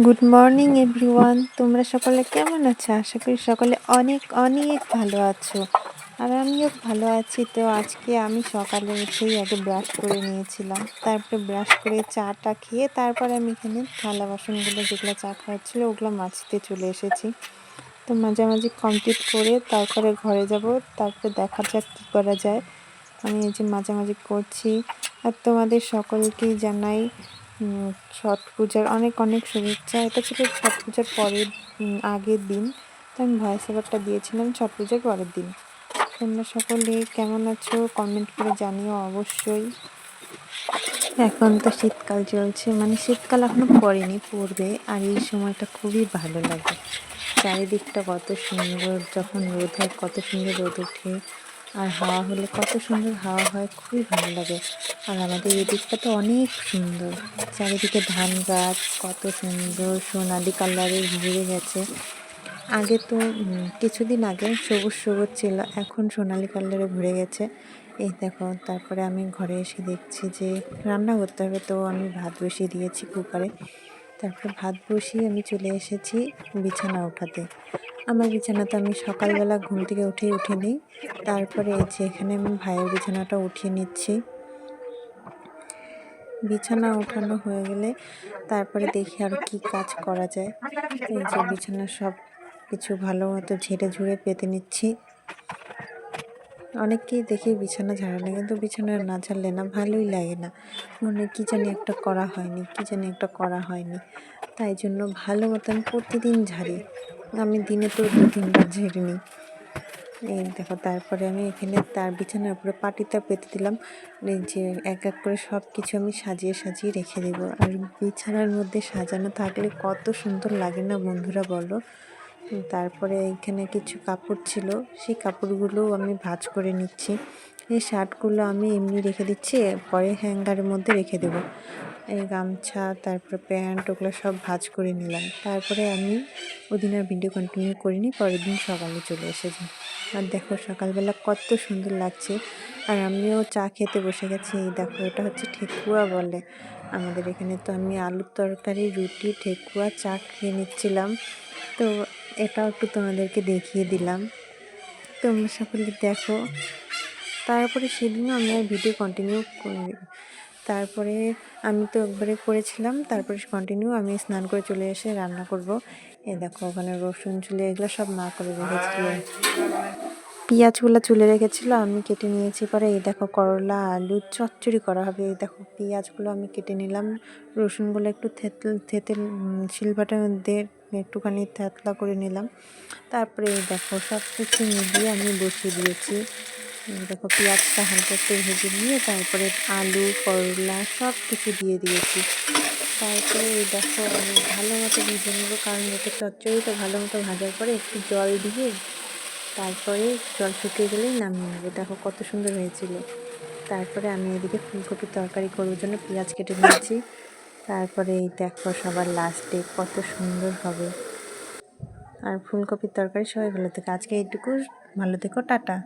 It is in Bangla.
গুড মর্নিং এভরিওয়ান, তোমরা সকলে কেমন আছো? আশা করি সকলে অনেক অনেক ভালো আছো। আর আমিও ভালো আছি। তো আজকে আমি সকালে উঠেই আগে ব্রাশ করে নিয়েছিলাম, তারপরে ব্রাশ করে চাটা খেয়ে তারপর আমি এখানে থালা বাসনগুলো যেগুলো চা খাওয়ার ছিল ওগুলো মাজতে চলে এসেছি। তো মাঝামাঝি কমপ্লিট করে তারপরে ঘরে যাব, তারপরে দেখা যাক কী করা যায়। আমি এই যে মাঝামাঝি করছি। আর তোমাদের সকলকেই জানাই ছট পূজার অনেক অনেক শুভেচ্ছা। এটা ছিল ছট পূজার পরের আগের দিন, তো আমি ভয়েস ওভারটা দিয়েছিলাম ছট পূজার পরের দিন। তোমরা সকলে কেমন আছো কমেন্ট করে জানিও অবশ্যই। এখন তো শীতকাল চলছে, মানে শীতকাল এখনো পড়েনি, পড়বে। আর এই সময়টা খুবই ভালো লাগে, চারিদিকটা কত সুন্দর, যখন রোদ হয় কত সুন্দর রোদ ওঠে, আর হাওয়া হলে কত সুন্দর হাওয়া হয়, খুবই ভালো লাগে। আর আমাদের এই দিকটা তো অনেক সুন্দর, চারিদিকে ধান গাছ কত সুন্দর সোনালি কালারের ভরে গেছে। আগে তো কিছুদিন আগে সবুজ সবুজ ছিল, এখন সোনালি কালারে ভরে গেছে। এই দেখো, তারপরে আমি ঘরে এসে দেখছি যে রান্না করতে হবে, তো আমি ভাত বসিয়ে দিয়েছি কুকারে। তারপরে ভাত বসিয়ে আমি চলে এসেছি বিছানা ওঠাতে। আমার বিছানা তো আমি সকালবেলা ঘুম থেকে উঠে নিই। তারপরে এই যে এখানে আমি ভাইয়ের বিছানাটা উঠিয়ে নিচ্ছি। বিছানা উঠানো হয়ে গেলে তারপরে দেখি আর কি কাজ করা যায়। এই যে বিছানা সব কিছু ভালো মতো ঝেড়ে ঝুড়ে পেতে নিচ্ছি। অনেককেই দেখি বিছানা ঝাড়ালে, কিন্তু বিছানা না ঝাড়লে না ভালোই লাগে না, মনে কী জানি একটা করা হয়নি। তাই জন্য ভালো মতো আমি প্রতিদিন ঝাড়ি। আমি দিনে তো 2-3 বার ঝেড়ে নিই। এই দেখো, তারপরে আমি এখানে তার বিছানার উপরে পাটিটা পেতে দিলাম। এই যে এক এক করে সব কিছু আমি সাজিয়ে সাজিয়ে রেখে দেব। আর বিছানার মধ্যে সাজানো থাকলে কত সুন্দর লাগে না বন্ধুরা, বলো। তারপরে এখানে কিছু কাপড় ছিল, সেই কাপড়গুলোও আমি ভাঁজ করে নিচ্ছি। এই শার্টগুলো আমি এমনি রেখে দিচ্ছি, পরে হ্যাঙ্গারের মধ্যে রেখে দেবো। এই গামছা, তারপরে প্যান্ট, ওগুলো সব ভাঁজ করে নিলাম। তারপরে আমি ওদিন আর ভিডিও কন্টিনিউ করিনি, পরের দিন সকালে চলে এসেছি। আর দেখো সকালবেলা কত সুন্দর লাগছে। আর আমিও চা খেতে বসে গেছি। এই দেখো, এটা হচ্ছে ঠেকুয়া বলে আমাদের এখানে। তো আমি আলুর তরকারি, রুটি, ঠেকুয়া, চা খেয়ে নিচ্ছিলাম। তো এটাও একটু তোমাদেরকে দেখিয়ে দিলাম, তোমরা সকলে দেখো। তারপরে সেদিনও আমি আর ভিডিও কন্টিনিউ করি। তারপরে আমি তো একবারে করেছিলাম, তারপরে কন্টিনিউ আমি স্নান করে চলে এসে রান্না করব। এই দেখো, ওখানে রসুন চুলে এগুলো সব মা করে রেখেছিল, পেঁয়াজগুলো চুলে রেখেছিল, আমি কেটে নিয়েছি। পরে এই দেখো, করলা আলু চচ্চড়ি করা হবে। এই দেখো, পেঁয়াজগুলো আমি কেটে নিলাম, রসুনগুলো একটু থেতে শিলবাটার মধ্যে একটুখানি থেতলা করে নিলাম। তারপরে এই দেখো, সব কিছু মিলিয়ে আমি বসিয়ে দিয়েছি। দেখো, পেঁয়াজটা হালকা একটু ভেজে নিয়ে তারপরে আলু, করলা সব কিছু দিয়ে দিয়েছি। তারপরে এই দেখো, আমি ভালো মতো ভেজে নেবো, কারণ এটা চচ্চড়িটা ভালো মতো ভাজার পরে একটু জল দিয়ে তারপরে জল শুকিয়ে গেলেই নামিয়ে নেবো। দেখো কত সুন্দর হয়েছিল। তারপরে আমি এদিকে ফুলকপির তরকারি করার জন্য পেঁয়াজ কেটে নিয়েছি। তারপরে এই দেখো, সবার লাস্টে কত সুন্দর হবে। আর ফুলকপির তরকারি সবাই ভালো থেকো, আজকে এইটুকু, ভালো থেকো, টাটা।